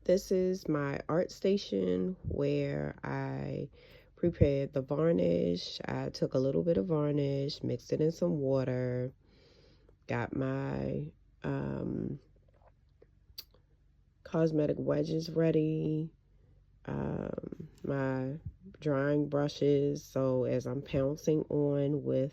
This is my art station where I prepared the varnish. I took a little bit of varnish, mixed it in some water, got my cosmetic wedges ready, my drying brushes. So as I'm pouncing on with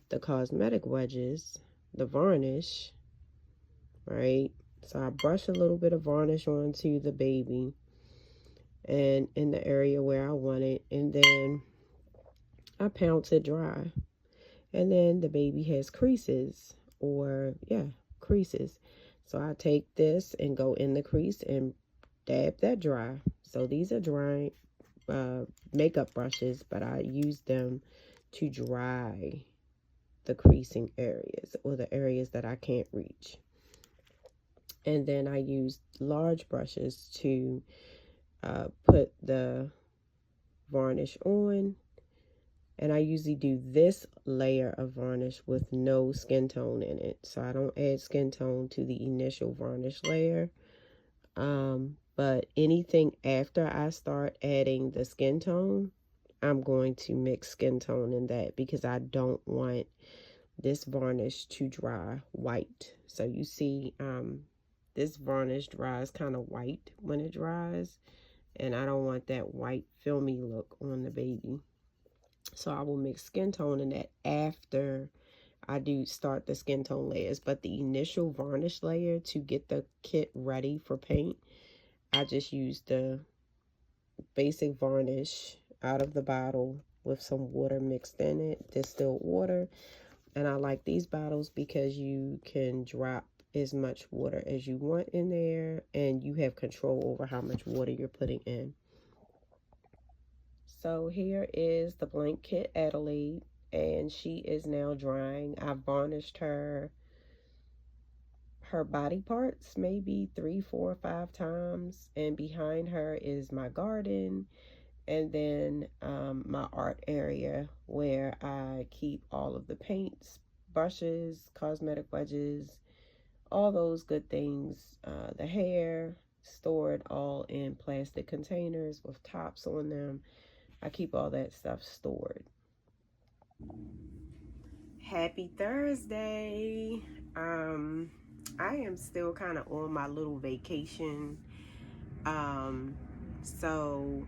the cosmetic wedges, the varnish, right? So I brush a little bit of varnish onto the baby and in the area where I want it, and then I pounce it dry. And then the baby has creases, or yeah, creases. So I take this and go in the crease and dab that dry. So these are dry makeup brushes, but I use them to dry the creasing areas or the areas that I can't reach. And then I use large brushes to put the varnish on. And I usually do this layer of varnish with no skin tone in it. So I don't add skin tone to the initial varnish layer. But anything after I start adding the skin tone, I'm going to mix skin tone in that because I don't want this varnish to dry white. So you see, this varnish dries kind of white when it dries, and I don't want that white filmy look on the baby. So I will mix skin tone in that after I do start the skin tone layers. But the initial varnish layer to get the kit ready for paint, I just use the basic varnish out of the bottle with some water mixed in it, distilled water. And I like these bottles because you can drop as much water as you want in there, and you have control over how much water you're putting in. So here is the blank kit Adelaide, and she is now drying. I varnished her body parts maybe 3, 4, 5 times, and behind her is my garden, and then my art area where I keep all of the paints, brushes, cosmetic wedges, all those good things. The hair stored all in plastic containers with tops on them. I keep all that stuff stored. Happy Thursday. I am still kind of on my little vacation. So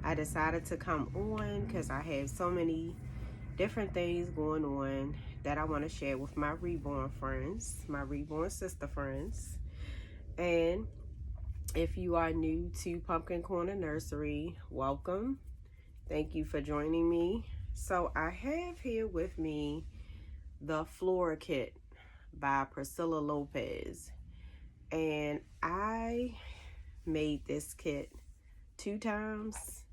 I decided to come on because I have so many different things going on that I want to share with my reborn friends, my reborn sister friends. And if you are new to Pumpkin Corner Nursery, welcome. Thank you for joining me. So I have here with me the Flora Kit by Priscilla Lopez. And I made this kit 2 times.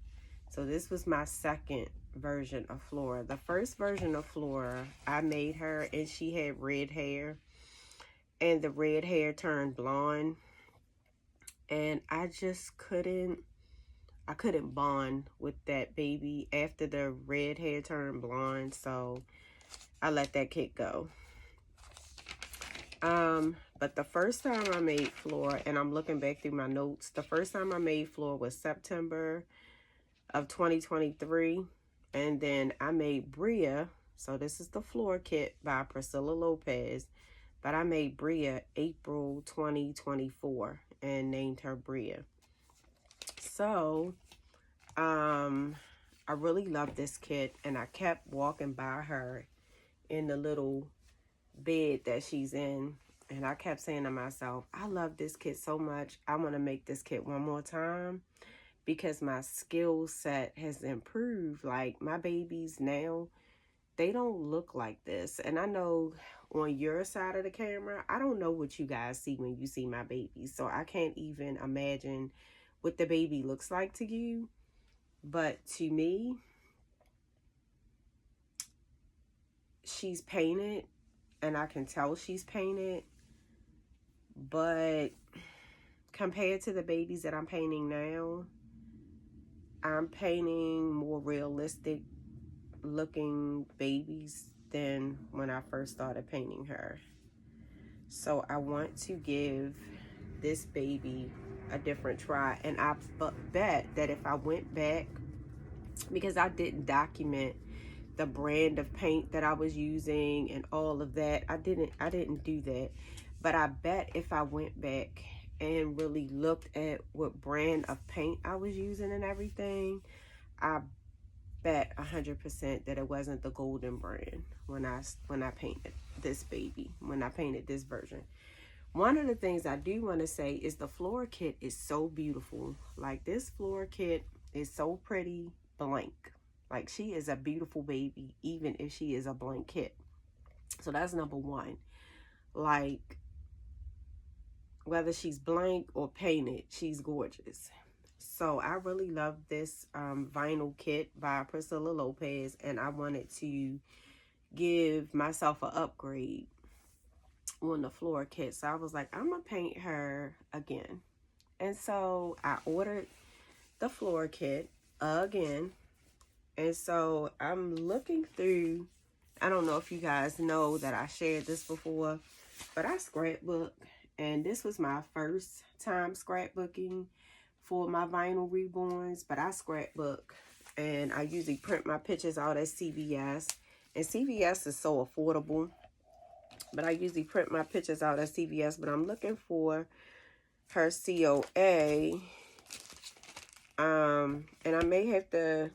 So this was my second version of Flora. The first version of Flora, I made her and she had red hair. And the red hair turned blonde. And I just couldn't bond with that baby after the red hair turned blonde. So I let that kit go. But the first time I made Flora, and I'm looking back through my notes, the first time I made Flora was September of 2023. And then I made Bria. So this is the Flora Kit by Priscilla Lopez. But I made Bria April 2024 and named her Bria. So, I really love this kit, and I kept walking by her in the little bed that she's in, and I kept saying to myself, I love this kit so much. I want to make this kit one more time because my skill set has improved. Like, my babies now, they don't look like this. And I know on your side of the camera, I don't know what you guys see when you see my babies. So I can't even imagine what the baby looks like to you. But to me, she's painted, and I can tell she's painted. But compared to the babies that I'm painting now, I'm painting more realistic looking babies than when I first started painting her. So I want to give this baby a different try. And I bet that if I went back, because I didn't document the brand of paint that I was using and all of that, I didn't do that. But I bet if I went back and really looked at what brand of paint I was using and everything, I bet 100% that it wasn't the golden brand when I painted this baby, when I painted this version. One of the things I do want to say is the floor kit is so beautiful. Like, this floor kit is so pretty blank. Like, she is a beautiful baby, even if she is a blank kit. So that's number one. Like, whether she's blank or painted, she's gorgeous. So I really love this vinyl kit by Priscilla Lopez, and I wanted to give myself an upgrade on the floor kit. So I was like, I'm gonna paint her again. And so I ordered the floor kit again. And so I'm looking through, I don't know if you guys know that I shared this before, but I scrapbook, and this was my first time scrapbooking for my vinyl reborns. But I scrapbook, and I usually print my pictures out at CVS, and CVS is so affordable. But I usually print my pictures out at CVS. But I'm looking for her COA, and I may have to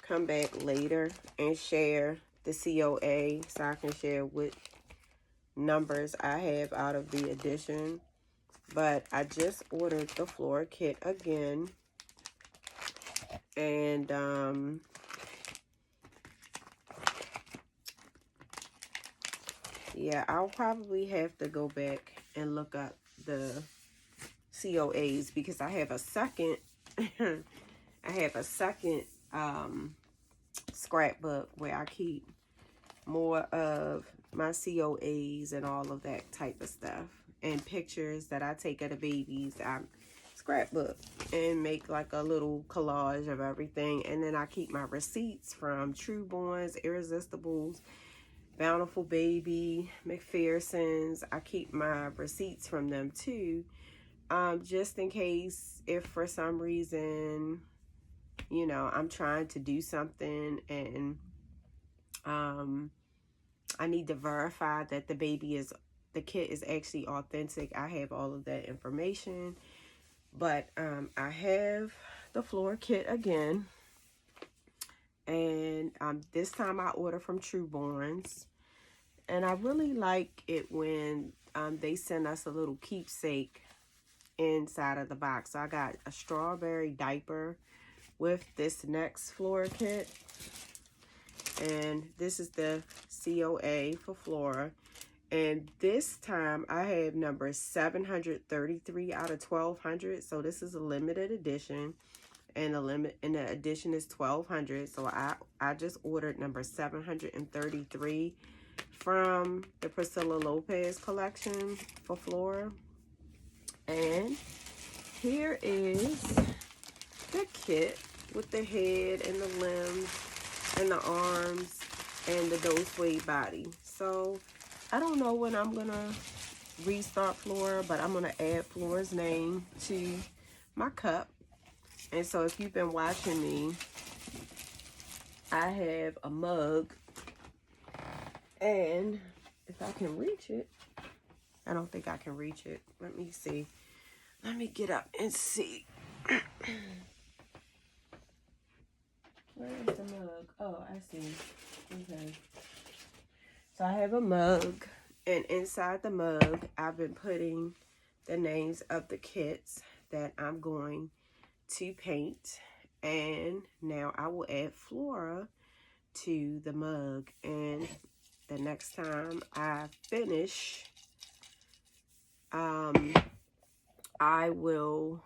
come back later and share the COA so I can share what numbers I have out of the edition. But I just ordered the floor kit again, and yeah, I'll probably have to go back and look up the COAs, because I have a second scrapbook where I keep more of my COAs and all of that type of stuff, and pictures that I take of the babies. I scrapbook and make like a little collage of everything. And then I keep my receipts from Trueborns, Irresistibles, Bountiful Baby, McPherson's. I keep my receipts from them too, just in case if for some reason, you know, I'm trying to do something and I need to verify that the kit is actually authentic. I have all of that information. But I have the floor kit again, and this time I order from Trueborns, and I really like it when they send us a little keepsake inside of the box. So I got a strawberry diaper with this next floor kit, and this is the COA for Flora. And this time I have number 733 out of 1200. So this is a limited edition, and the edition is 1200. So I just ordered number 733 from the Priscilla Lopez collection for Flora. And here is the kit with the head and the limbs and the arms and the doe suede body. So I don't know when I'm gonna restart Flora, but I'm gonna add Flora's name to my cup. And so if you've been watching me, I have a mug, and if I can reach it, I don't think I can reach it. Let me see. Let me get up and see. Where is the mug? Oh, I see. Okay. So I have a mug, and inside the mug, I've been putting the names of the kits that I'm going to paint. And now I will add Flora to the mug. And the next time I finish, I will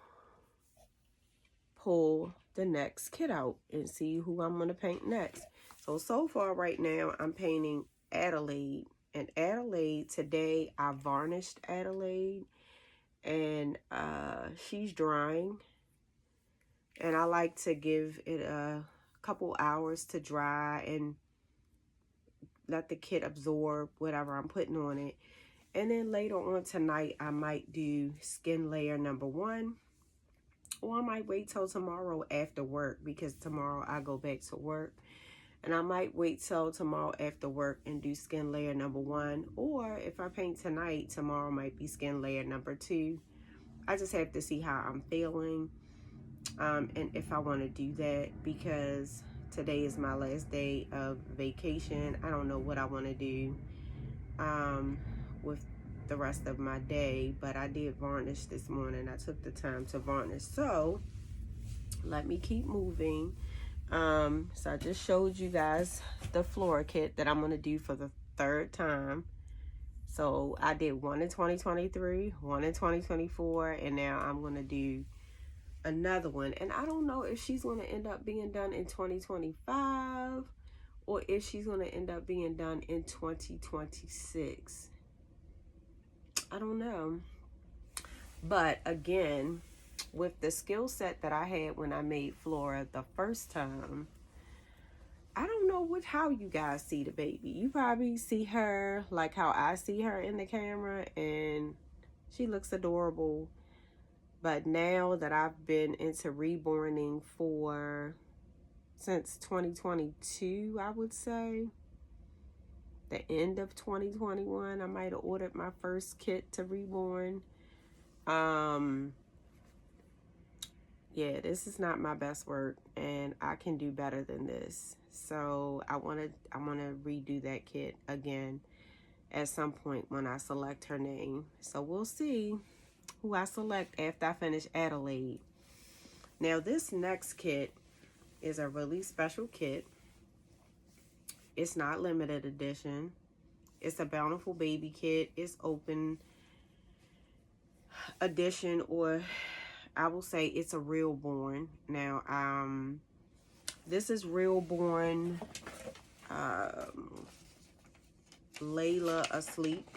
pull the next kit out and see who I'm going to paint next. So far right now, I'm painting Adelaide. And Adelaide, today I varnished Adelaide, and she's drying. And I like to give it a couple hours to dry and let the kit absorb whatever I'm putting on it. And then later on tonight, I might do skin layer number 1. Or I might wait till tomorrow after work, because tomorrow I go back to work. And I might wait till tomorrow after work and do skin layer number 1. Or if I paint tonight, tomorrow might be skin layer number 2. I just have to see how I'm feeling. And if I want to do that, because today is my last day of vacation. I don't know what I want to do with the rest of my day, but I did varnish this morning. I took the time to varnish. So let me keep moving. So I just showed you guys the floor kit that I'm going to do for the 3rd time. So I did one in 2023, one in 2024, and now I'm going to do another one. And I don't know if she's going to end up being done in 2025 or if she's going to end up being done in 2026. I don't know. But again, with the skill set that I had when I made Flora the first time, I don't know how you guys see the baby. You probably see her like how I see her in the camera, and she looks adorable. But now that I've been into reborning since 2022, I would say, the end of 2021, I might have ordered my first kit to reborn. Yeah, this is not my best work, and I can do better than this. So I want to redo that kit again at some point when I select her name. So we'll see who I select after I finish Adelaide. Now this next kit is a really special kit. It's not limited edition. It's a Bountiful Baby kit. It's open edition, or I will say it's a real born. Now, this is real born Layla Asleep.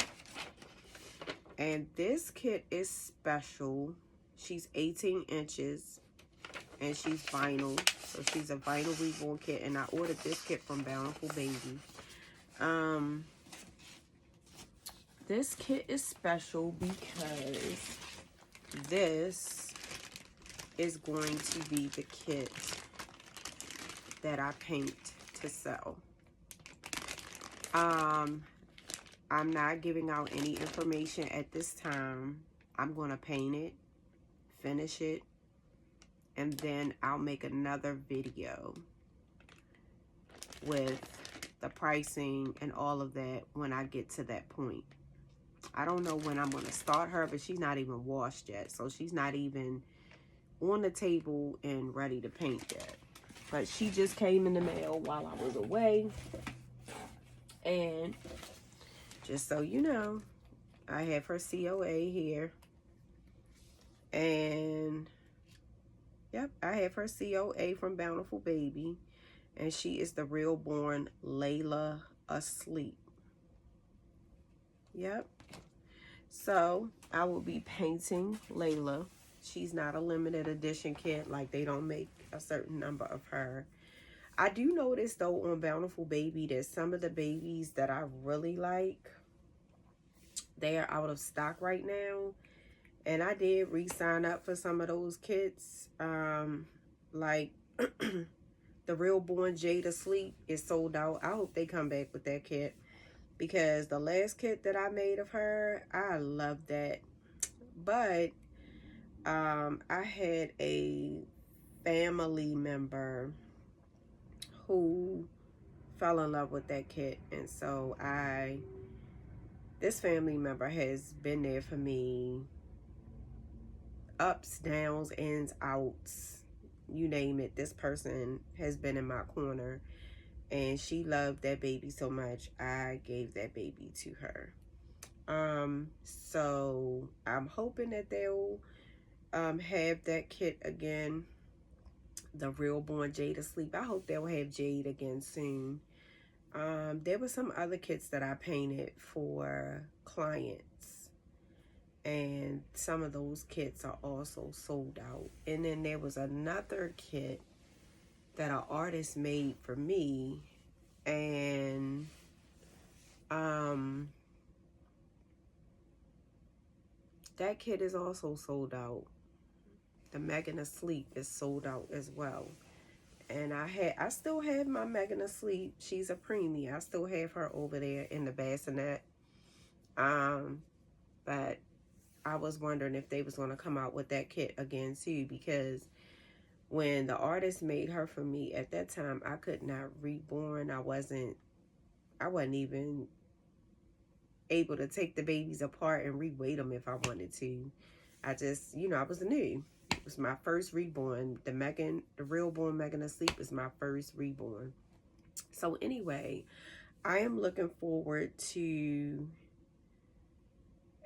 And this kit is special. She's 18 inches and she's vinyl. So she's a vinyl reborn kit, and I ordered this kit from Bountiful Baby. This kit is special because this is going to be the kit that I paint to sell. I'm not giving out any information at this time. I'm going to paint it, finish it, and then I'll make another video with the pricing and all of that when I get to that point. I don't know when I'm going to start her, but she's not even washed yet. So she's not even on the table and ready to paint yet. But she just came in the mail while I was away. And just so you know, I have her COA here. And yep, I have her COA from Bountiful Baby. And she is the real born Layla Asleep. Yep. So I will be painting Layla. She's not a limited edition kit. Like, they don't make a certain number of her. I do notice though on Bountiful Baby that some of the babies that I really like, they are out of stock right now. And I did re-sign up for some of those kits. Like the real born Jade Asleep is sold out. I hope they come back with that kit, because the last kit that I made of her, I love that. But I had a family member who fell in love with that kit, and so this family member has been there for me, ups, downs, ins, outs, you name it. This person has been in my corner, and she loved that baby so much, I gave that baby to her. So I'm hoping that they'll have that kit again, the real born Jade Asleep. I hope they'll have Jade again soon. There were some other kits that I painted for clients, and some of those kits are also sold out. And then there was another kit that an artist made for me, and that kit is also sold out. The Megan Asleep is sold out as well. And I still have my Megan Asleep. She's a preemie. I still have her over there in the bassinet. But I was wondering if they was going to come out with that kit again too, because when the artist made her for me at that time, I could not reborn. I wasn't even able to take the babies apart and reweight them if I wanted to. I just, I was new. It was my first reborn. The real born Megan Asleep is my first reborn. So anyway, I am looking forward to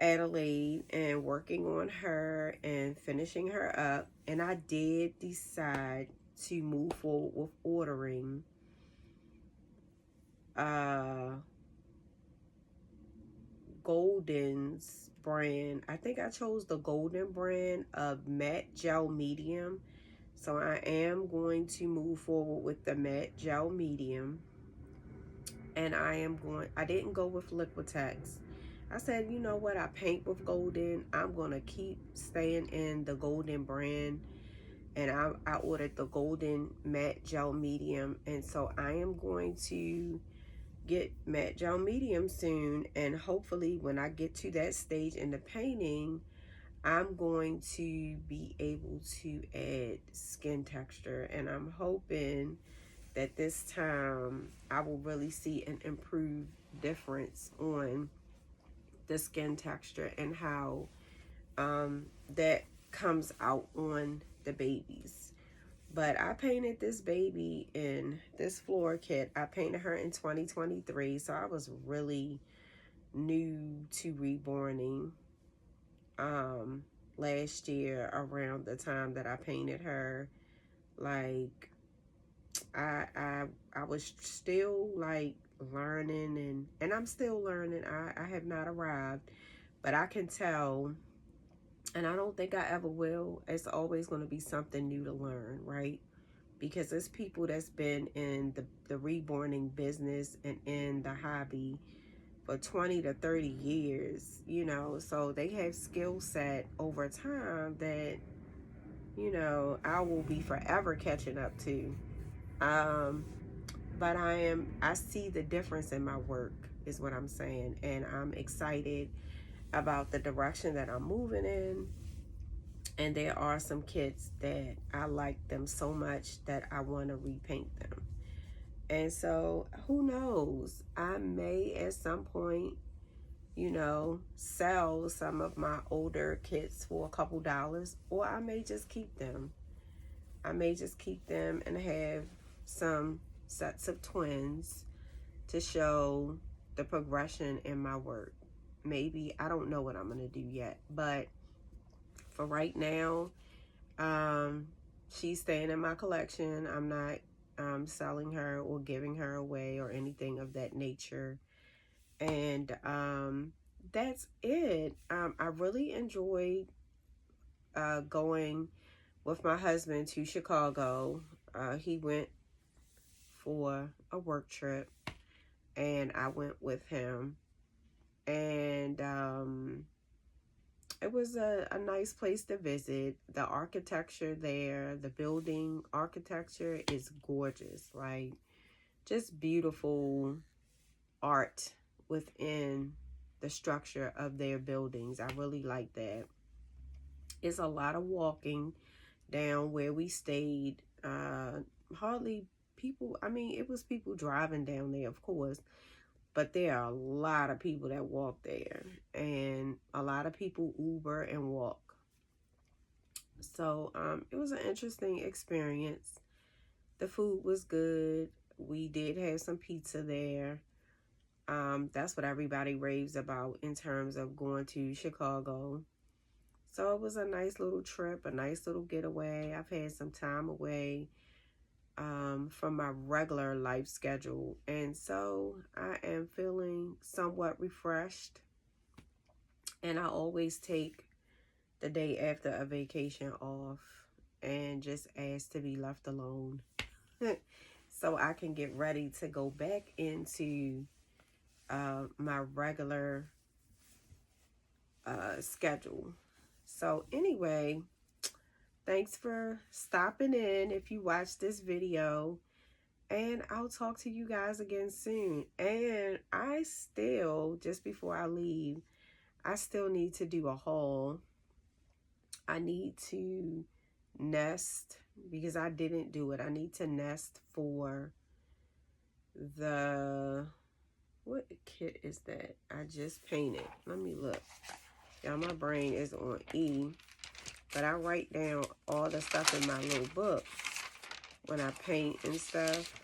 Adelaide and working on her and finishing her up. And I did decide to move forward with ordering Golden's brand. I think I chose the Golden brand of matte gel medium. So I am going to move forward with the matte gel medium. And I didn't go with Liquitex. I said, you know what, I paint with Golden. I'm going to keep staying in the Golden brand. And I ordered the Golden matte gel medium. And so I am going to get matte gel medium soon. And hopefully when I get to that stage in the painting, I'm going to be able to add skin texture. And I'm hoping that this time I will really see an improved difference on the skin texture and how that comes out on the babies. But I painted this baby in this floor kit. I painted her in 2023, so I was really new to reborning last year around the time that I painted her. Like I was still like learning, and I'm still learning. I have not arrived, but I can tell, and I don't think I ever will. It's always going to be something new to learn, right? Because there's people that's been in the reborning business and in the hobby for 20 to 30 years, so they have skill set over time that, I will be forever catching up to. But I see the difference in my work is what I'm saying. And I'm excited about the direction that I'm moving in. And there are some kits that I like them so much that I want to repaint them. And so who knows? I may at some point, sell some of my older kits for a couple dollars, or I may just keep them. I may just keep them and have some sets of twins to show the progression in my work. Maybe, I don't know what I'm going to do yet, but for right now, she's staying in my collection. I'm not selling her or giving her away or anything of that nature. And that's it. I really enjoyed going with my husband to Chicago. He went for a work trip and I went with him. And it was a nice place to visit. The architecture there, the building architecture is gorgeous. Like, just beautiful art within the structure of their buildings. I really like that. It's a lot of walking down where we stayed. Hardly people. I mean, it was people driving down there, of course, but there are a lot of people that walk there, and a lot of people Uber and walk. So it was an interesting experience. The food was good. We did have some pizza there. That's what everybody raves about in terms of going to Chicago. So it was a nice little trip, a nice little getaway. I've had some time away from my regular life schedule. And so I am feeling somewhat refreshed. And I always take the day after a vacation off and just ask to be left alone so I can get ready to go back into my regular schedule. So anyway, thanks for stopping in if you watched this video. And I'll talk to you guys again soon. And I still, just before I leave, I still need to do a haul. I need to nest because I didn't do it. I need to nest for the, what kit is that? I just painted. Let me look. Y'all, my brain is on E. But I write down all the stuff in my little book when I paint and stuff.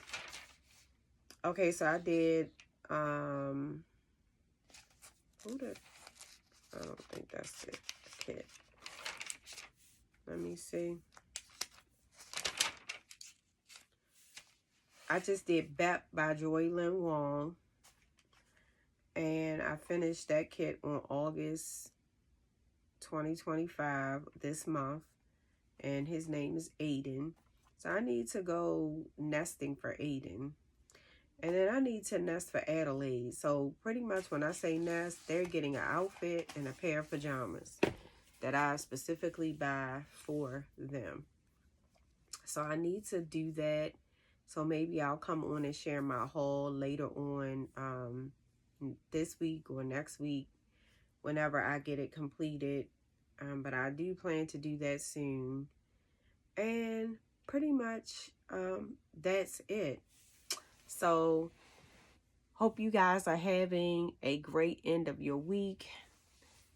Okay, so I did, who did, I don't think that's it, the kit. Let me see. I just did Bep by Joy Lynn Wong. And I finished that kit on August 2025, this month. And his name is Aiden. So I need to go nesting for Aiden. And then I need to nest for Adelaide. So pretty much when I say nest, they're getting an outfit and a pair of pajamas that I specifically buy for them. So I need to do that. So maybe I'll come on and share my haul later on this week or next week whenever I get it completed. But I do plan to do that soon. And pretty much that's it. So hope you guys are having a great end of your week.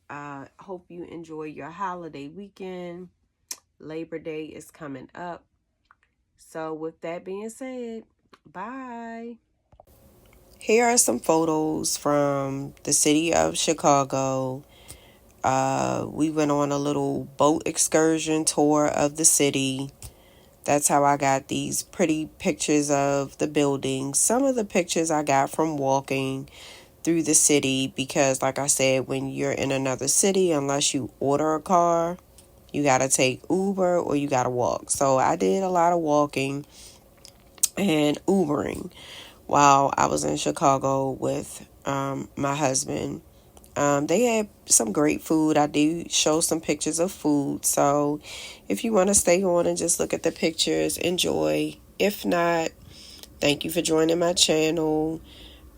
Hope you enjoy your holiday weekend. Labor Day is coming up. So with that being said, bye. Here are some photos from the city of Chicago. We went on a little boat excursion tour of the city. That's how I got these pretty pictures of the buildings. Some of the pictures I got from walking through the city because, like I said, when you're in another city, unless you order a car, you got to take Uber or you got to walk. So I did a lot of walking and Ubering while I was in Chicago with my husband. They had some great food. I do show some pictures of food. So if you want to stay on and just look at the pictures, enjoy. If not, thank you for joining my channel.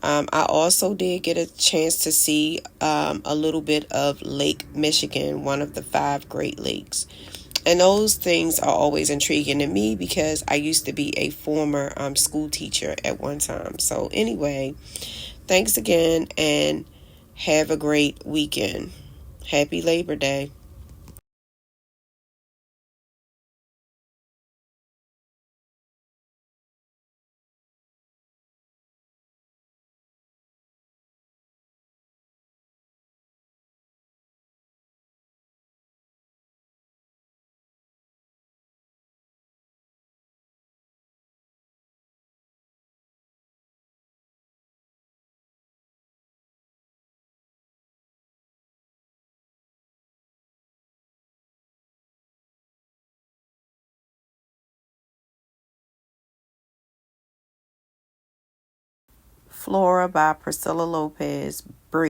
I also did get a chance to see a little bit of Lake Michigan, one of the 5 Great Lakes. And those things are always intriguing to me because I used to be a former school teacher at one time. So anyway, thanks again and have a great weekend. Happy Labor Day. Flora by Priscilla Lopez.